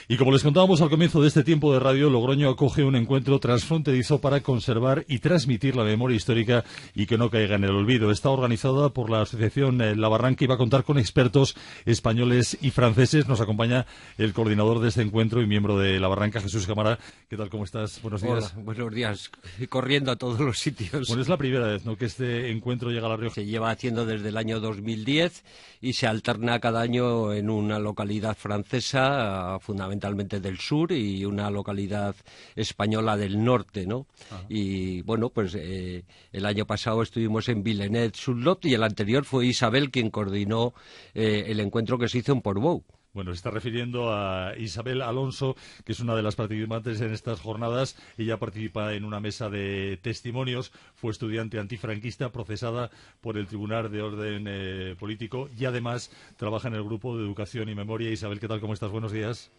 Y como les contábamos al comienzo de este tiempo de radio, Logroño acoge un encuentro transfronterizo para conservar y transmitir la memoria histórica y que no caiga en el olvido. Está organizada por la Asociación La Barranca y va a contar con expertos españoles y franceses. Nos acompaña el coordinador de este encuentro y miembro de La Barranca, Jesús Cámara. ¿Qué tal? ¿Cómo estás? Buenos días. Hola, buenos días. Corriendo a todos los sitios. Bueno, es la primera vez, ¿no?, que este encuentro llega a La Rioja. Se lleva haciendo desde el año 2010 y se alterna cada año en una localidad francesa, fundamentalmente del sur, y una localidad española del norte, ¿no? Ajá. Y bueno, pues el año pasado estuvimos en Villeneuve-sur-Lot y el anterior fue Isabel quien coordinó el encuentro que se hizo en Portbou. Bueno, se está refiriendo a Isabel Alonso, que es una de las participantes en estas jornadas. Ella participa en una mesa de testimonios, fue estudiante antifranquista, procesada por el Tribunal de Orden Político y además trabaja en el Grupo de Educación y Memoria. Isabel, ¿qué tal? ¿Cómo estás? Buenos días.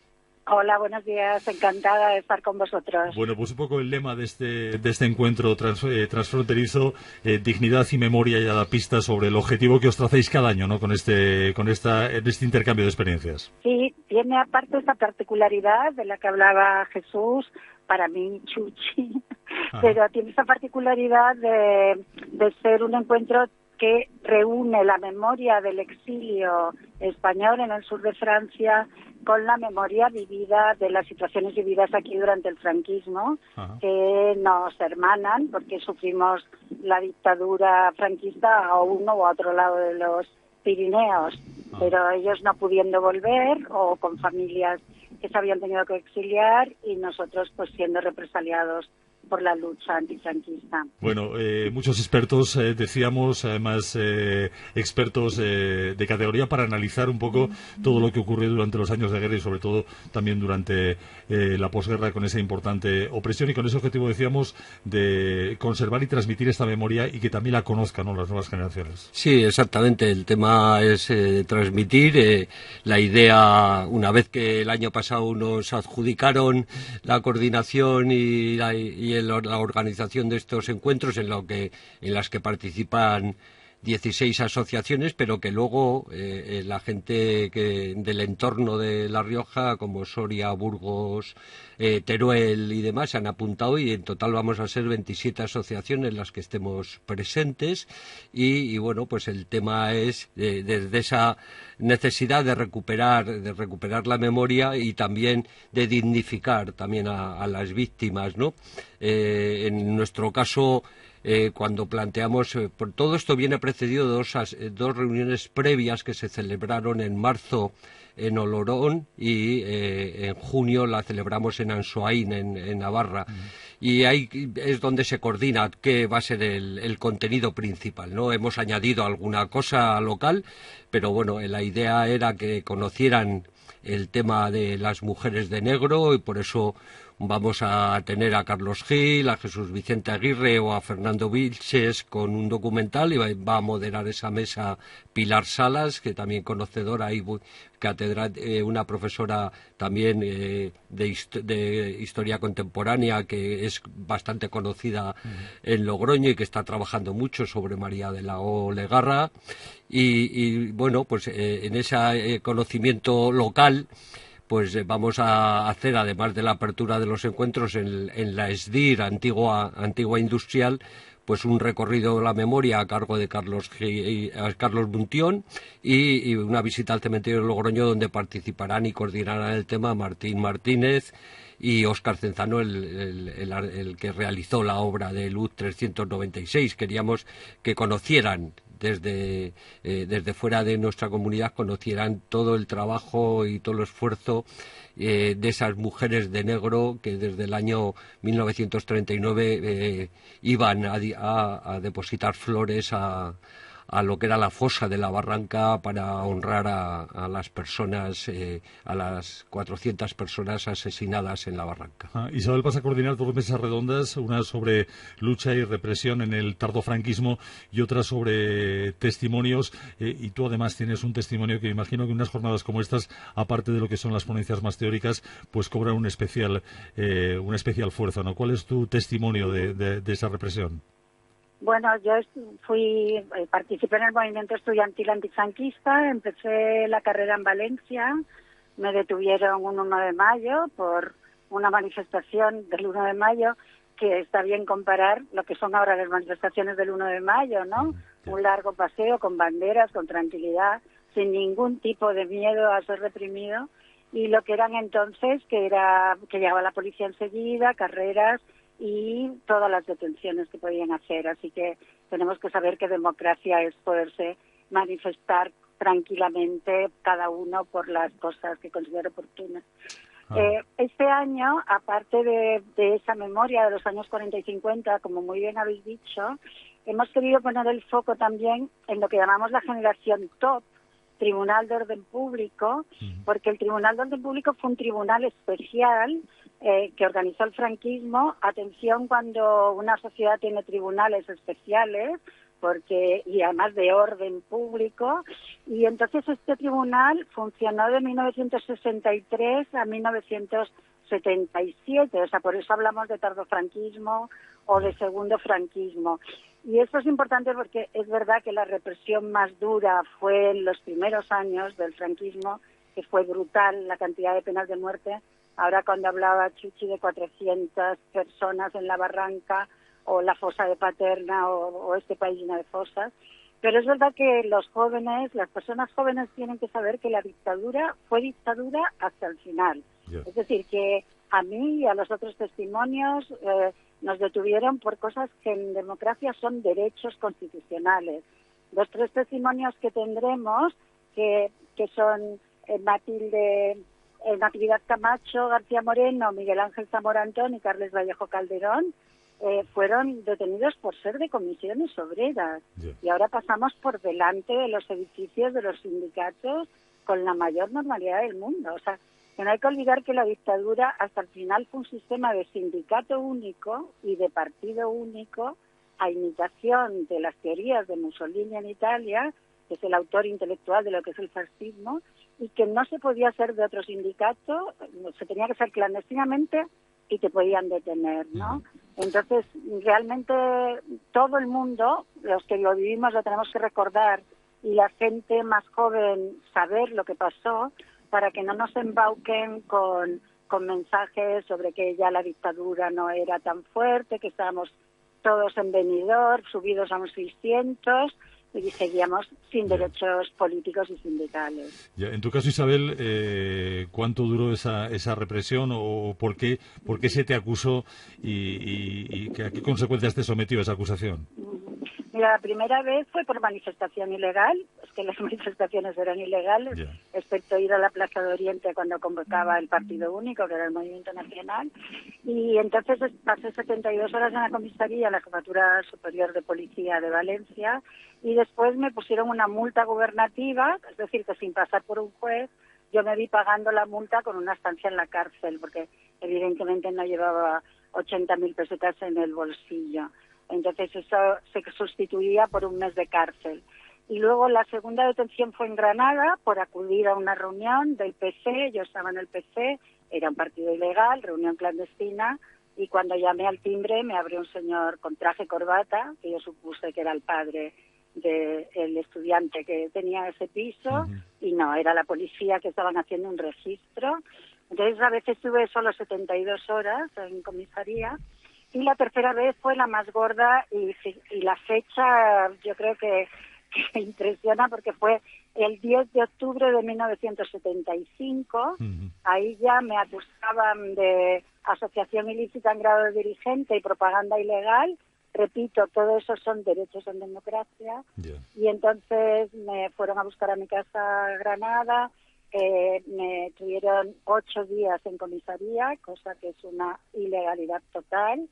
Hola, buenos días. Encantada de estar con vosotros. Bueno, pues un poco el lema de este encuentro transfronterizo, dignidad y memoria, ya da pistas sobre el objetivo que os tracéis cada año, ¿no?, con este intercambio de experiencias. Sí, tiene aparte esta particularidad de la que hablaba Jesús, para mí Chuchi, pero tiene esta particularidad de ser un encuentro que reúne la memoria del exilio español en el sur de Francia con la memoria vivida de las situaciones vividas aquí durante el franquismo, que nos hermanan porque sufrimos la dictadura franquista a uno o a otro lado de los Pirineos, pero ellos no pudiendo volver o con familias que se habían tenido que exiliar y nosotros pues siendo represaliados por la lucha antifranquista. Bueno, muchos expertos, decíamos, además expertos de categoría para analizar un poco todo lo que ocurrió durante los años de guerra y sobre todo también durante la posguerra con esa importante opresión y con ese objetivo, decíamos, de conservar y transmitir esta memoria y que también la conozcan, ¿no?, las nuevas generaciones. Sí, exactamente. El tema es transmitir la idea. Una vez que el año pasado nos adjudicaron la coordinación y la organización de estos encuentros en las que participan 16 asociaciones, pero que luego la gente del entorno de La Rioja, como Soria, Burgos, Teruel y demás, se han apuntado y en total vamos a ser 27 asociaciones las que estemos presentes y bueno, pues el tema es desde esa necesidad de recuperar la memoria y también de dignificar también a las víctimas, ¿no? En nuestro caso, cuando planteamos, por todo esto viene precedido de dos reuniones previas que se celebraron en marzo en Olorón y en junio la celebramos en Ansoain, en Navarra. Y ahí es donde se coordina qué va a ser el contenido principal, ¿no? Hemos añadido alguna cosa local, pero bueno, la idea era que conocieran el tema de las mujeres de negro y por eso vamos a tener a Carlos Gil, a Jesús Vicente Aguirre o a Fernando Vilches con un documental y va a moderar esa mesa Pilar Salas, que también conocedora y una profesora también de historia contemporánea que es bastante conocida en Logroño y que está trabajando mucho sobre María de la O Legarra y bueno, pues en ese conocimiento local pues vamos a hacer, además de la apertura de los encuentros en la SDIR, antigua industrial, pues un recorrido de la memoria a cargo de Carlos Buntión y una visita al cementerio de Logroño donde participarán y coordinarán el tema Martín Martínez y Óscar Cenzano, el que realizó la obra de Luz 396. Queríamos que conocieran desde fuera de nuestra comunidad, conocieran todo el trabajo y todo el esfuerzo de esas mujeres de negro que desde el año 1939 iban a depositar flores a lo que era la fosa de la Barranca para honrar a las personas, a las 400 personas asesinadas en la Barranca. Isabel, vas a coordinar dos mesas redondas, una sobre lucha y represión en el tardofranquismo y otra sobre testimonios, y tú además tienes un testimonio que imagino que en unas jornadas como estas, aparte de lo que son las ponencias más teóricas, pues cobran una especial fuerza, ¿no? ¿Cuál es tu testimonio de esa represión? Bueno, yo participé en el movimiento estudiantil antifranquista, empecé la carrera en Valencia me detuvieron un 1 de mayo por una manifestación del 1 de mayo, que está bien comparar lo que son ahora las manifestaciones del 1 de mayo, ¿no? Un largo paseo con banderas, con tranquilidad, sin ningún tipo de miedo a ser reprimido, y lo que eran entonces, que llegaba la policía enseguida, carreras y todas las detenciones que podían hacer. Así que tenemos que saber que democracia es poderse manifestar tranquilamente cada uno por las cosas que considera oportunas. Este año, aparte de esa memoria de los años 40 y 50, como muy bien habéis dicho, hemos querido poner el foco también en lo que llamamos la generación top, Tribunal de Orden Público, porque el Tribunal de Orden Público fue un tribunal especial que organizó el franquismo. Atención cuando una sociedad tiene tribunales especiales, y además de orden público, y entonces este tribunal funcionó de 1963 a 1977, o sea, por eso hablamos de tardofranquismo o de segundo franquismo. Y esto es importante porque es verdad que la represión más dura fue en los primeros años del franquismo, que fue brutal la cantidad de penas de muerte. Ahora cuando hablaba Chuchi de 400 personas en la Barranca, o la fosa de Paterna, o este país lleno de fosas. Pero es verdad que los jóvenes, las personas jóvenes tienen que saber que la dictadura fue dictadura hasta el final. Es decir, que a mí y a los otros testimonios nos detuvieron por cosas que en democracia son derechos constitucionales. Los 3 testimonios que tendremos, que son Natividad Camacho, García Moreno, Miguel Ángel Zamora Antón y Carles Vallejo Calderón, fueron detenidos por ser de comisiones obreras. Y ahora pasamos por delante de los edificios de los sindicatos con la mayor normalidad del mundo. O sea, que no hay que olvidar que la dictadura hasta el final fue un sistema de sindicato único y de partido único, a imitación de las teorías de Mussolini en Italia, que es el autor intelectual de lo que es el fascismo, y que no se podía hacer de otro sindicato, se tenía que hacer clandestinamente y te podían detener, ¿no? Entonces, realmente todo el mundo, los que lo vivimos, lo tenemos que recordar, y la gente más joven saber lo que pasó, para que no nos embauquen con mensajes sobre que ya la dictadura no era tan fuerte, que estábamos todos en Benidorm, subidos a unos 600, y seguíamos sin derechos políticos y sindicales. En tu caso, Isabel, ¿cuánto duró esa represión o por qué se te acusó y a qué consecuencias te sometió esa acusación? Mira, la primera vez fue por manifestación ilegal, es que las manifestaciones eran ilegales, excepto ir a la Plaza de Oriente cuando convocaba el Partido Único, que era el Movimiento Nacional, y entonces pasé 72 horas en la comisaría, en la Jefatura Superior de Policía de Valencia, y después me pusieron una multa gubernativa, es decir, que sin pasar por un juez, yo me vi pagando la multa con una estancia en la cárcel, porque evidentemente no llevaba 80.000 pesetas en el bolsillo. Entonces eso se sustituía por un mes de cárcel. Y luego la segunda detención fue en Granada por acudir a una reunión del PC, yo estaba en el PC, era un partido ilegal, reunión clandestina, y cuando llamé al timbre me abrió un señor con traje y corbata, que yo supuse que era el padre del estudiante que tenía ese piso, y no, era la policía, que estaban haciendo un registro. Entonces a veces estuve solo 72 horas en comisaría. Y la tercera vez fue la más gorda y la fecha yo creo que impresiona porque fue el 10 de octubre de 1975. Ahí ya me acusaban de asociación ilícita en grado de dirigente y propaganda ilegal. Repito, todo eso son derechos en democracia. Y entonces me fueron a buscar a mi casa a Granada. Me tuvieron 8 días en comisaría, cosa que es una ilegalidad total.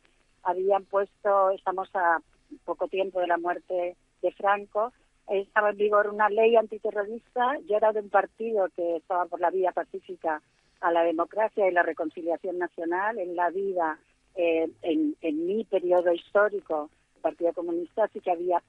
Estamos a poco tiempo de la muerte de Franco, estaba en vigor una ley antiterrorista. Yo era de un partido que estaba por la vía pacífica a la democracia y la reconciliación nacional. En la vida, en mi periodo histórico, el Partido Comunista sí que había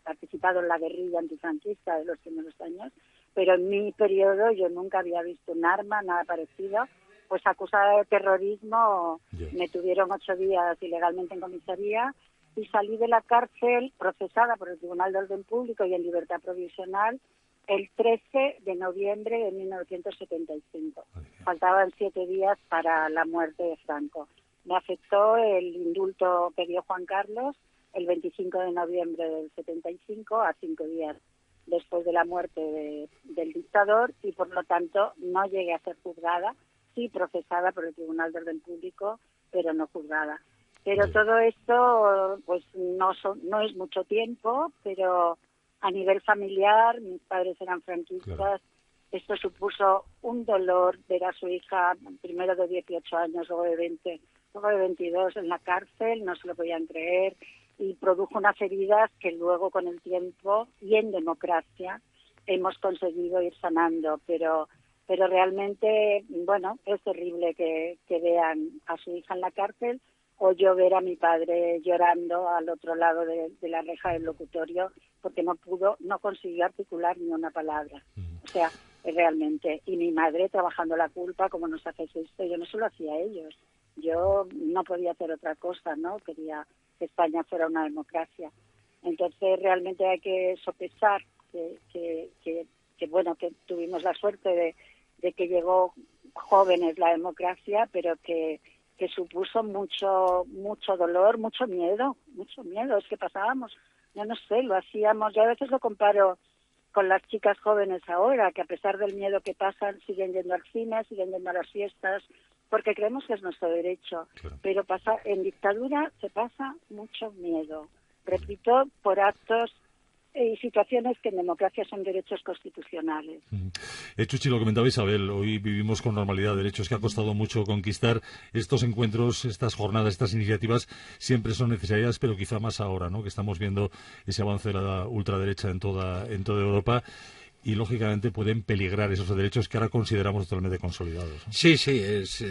participado en la guerrilla antifranquista de los primeros años, pero en mi periodo yo nunca había visto un arma, nada parecido. Pues acusada de terrorismo, me tuvieron 8 días ilegalmente en comisaría y salí de la cárcel procesada por el Tribunal de Orden Público y en libertad provisional el 13 de noviembre de 1975. Faltaban 7 días para la muerte de Franco. Me afectó el indulto que dio Juan Carlos el 25 de noviembre del 75, a 5 días después de la muerte del dictador, y por lo tanto no llegué a ser juzgada, sí procesada por el Tribunal de Orden Público, pero no juzgada. Pero todo esto pues no es mucho tiempo, pero a nivel familiar, mis padres eran franquistas, claro. Esto supuso un dolor ver a su hija, primero de 18 años, luego de 20, luego de 22 en la cárcel, no se lo podían creer, y produjo unas heridas que luego con el tiempo y en democracia hemos conseguido ir sanando, pero realmente, bueno, es terrible que vean a su hija en la cárcel, o yo ver a mi padre llorando al otro lado de la reja del locutorio porque no consiguió articular ni una palabra. O sea, realmente. Y mi madre trabajando la culpa, como nos hace esto, yo no se lo hacía a ellos. Yo no podía hacer otra cosa, ¿no? Quería que España fuera una democracia. Entonces, realmente hay que sopesar que bueno, que tuvimos la suerte de que llegó jóvenes la democracia, pero que supuso mucho dolor, mucho miedo. Es que pasábamos, yo no sé, lo hacíamos, yo a veces lo comparo con las chicas jóvenes ahora, que a pesar del miedo que pasan, siguen yendo al cine, siguen yendo a las fiestas, porque creemos que es nuestro derecho. Claro. Pero en dictadura se pasa mucho miedo. Repito, por actos y situaciones que en democracia son derechos constitucionales. Chuchi, lo comentaba Isabel, hoy vivimos con normalidad derechos que ha costado mucho conquistar. Estos encuentros, estas jornadas, estas iniciativas siempre son necesarias, pero quizá más ahora, ¿no? Que estamos viendo ese avance de la ultraderecha en toda Europa. Y, lógicamente, pueden peligrar esos derechos que ahora consideramos totalmente consolidados, ¿no? Sí, es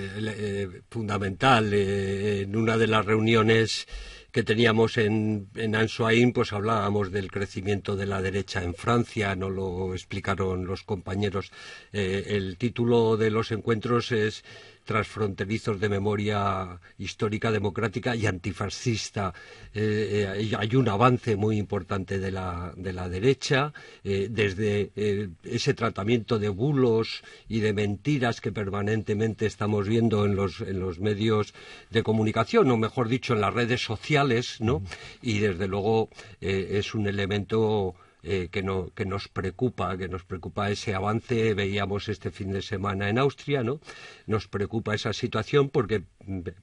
fundamental. En una de las reuniones que teníamos en Ansoain, pues hablábamos del crecimiento de la derecha en Francia, nos lo explicaron los compañeros. El título de los encuentros es Transfronterizos de memoria histórica, democrática y antifascista. Hay un avance muy importante de la derecha, desde ese tratamiento de bulos y de mentiras que permanentemente estamos viendo en los medios de comunicación, o mejor dicho, en las redes sociales, ¿no? Y desde luego es un elemento que nos preocupa ese avance. Veíamos este fin de semana en Austria, ¿no? Nos preocupa esa situación porque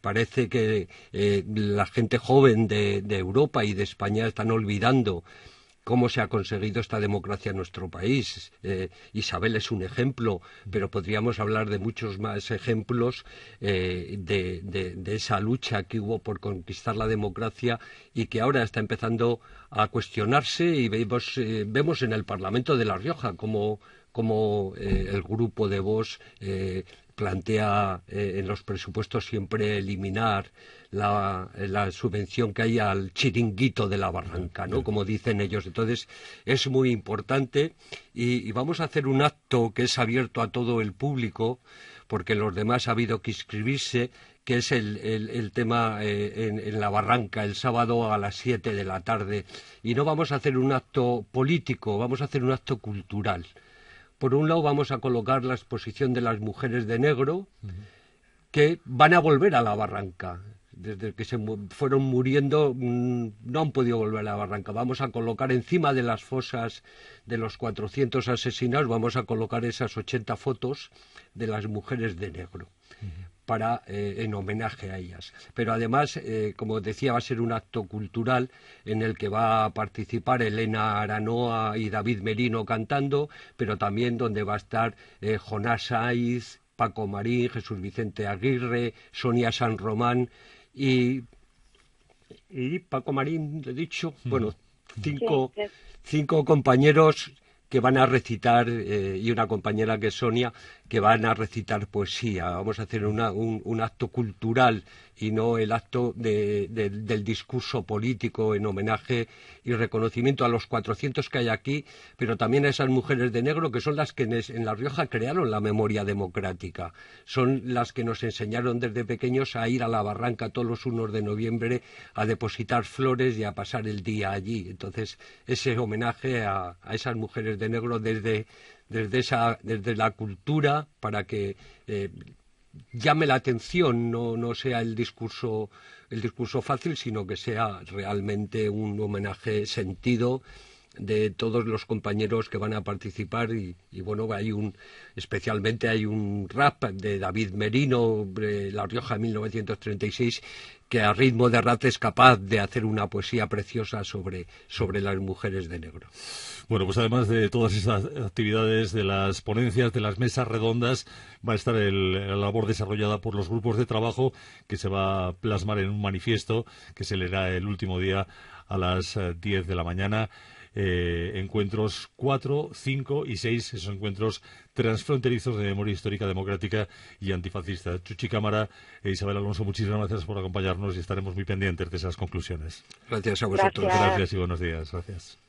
parece que la gente joven de Europa y de España están olvidando cómo se ha conseguido esta democracia en nuestro país. Isabel es un ejemplo, pero podríamos hablar de muchos más ejemplos de esa lucha que hubo por conquistar la democracia y que ahora está empezando a cuestionarse, y vemos en el Parlamento de La Rioja como el grupo de Vox plantea en los presupuestos siempre eliminar la subvención que hay al chiringuito de la Barranca, ¿no? Como dicen ellos. Entonces es muy importante y vamos a hacer un acto que es abierto a todo el público, porque los demás ha habido que inscribirse, que es el tema en la Barranca, el sábado a las 7 de la tarde. Y no vamos a hacer un acto político, vamos a hacer un acto cultural. Por un lado vamos a colocar la exposición de las mujeres de negro, que van a volver a la Barranca. Desde que se fueron muriendo no han podido volver a la Barranca. Vamos a colocar encima de las fosas de los 400 asesinados, vamos a colocar esas 80 fotos de las mujeres de negro, en homenaje a ellas. Pero además, como decía, va a ser un acto cultural en el que va a participar Elena Aranoa y David Merino cantando, pero también donde va a estar Jonás Saiz, Paco Marín, Jesús Vicente Aguirre, Sonia San Román y Paco Marín, he dicho, bueno, cinco compañeros que van a recitar, y una compañera que es Sonia, que van a recitar poesía. Vamos a hacer un acto cultural y no el acto del discurso político en homenaje y reconocimiento a los 400 que hay aquí, pero también a esas mujeres de negro que son las que en La Rioja crearon la memoria democrática. Son las que nos enseñaron desde pequeños a ir a la Barranca todos los 1 de noviembre a depositar flores y a pasar el día allí. Entonces, ese homenaje a esas mujeres mujeres de negro desde la cultura, para que llame la atención, no sea el discurso fácil, sino que sea realmente un homenaje sentido de todos los compañeros que van a participar. Y bueno, especialmente hay un rap de David Merino, La Rioja de 1936, que a ritmo de rap es capaz de hacer una poesía preciosa sobre las mujeres de negro. Bueno, pues además de todas estas actividades, de las ponencias, de las mesas redondas, va a estar la labor desarrollada por los grupos de trabajo, que se va a plasmar en un manifiesto que se leerá el último día a las 10 de la mañana. Encuentros 4, 5 y 6, esos encuentros transfronterizos de memoria histórica, democrática y antifascista. Chuchi Cámara e Isabel Alonso, muchísimas gracias por acompañarnos y estaremos muy pendientes de esas conclusiones. Gracias a vosotros. Gracias y buenos días. Gracias.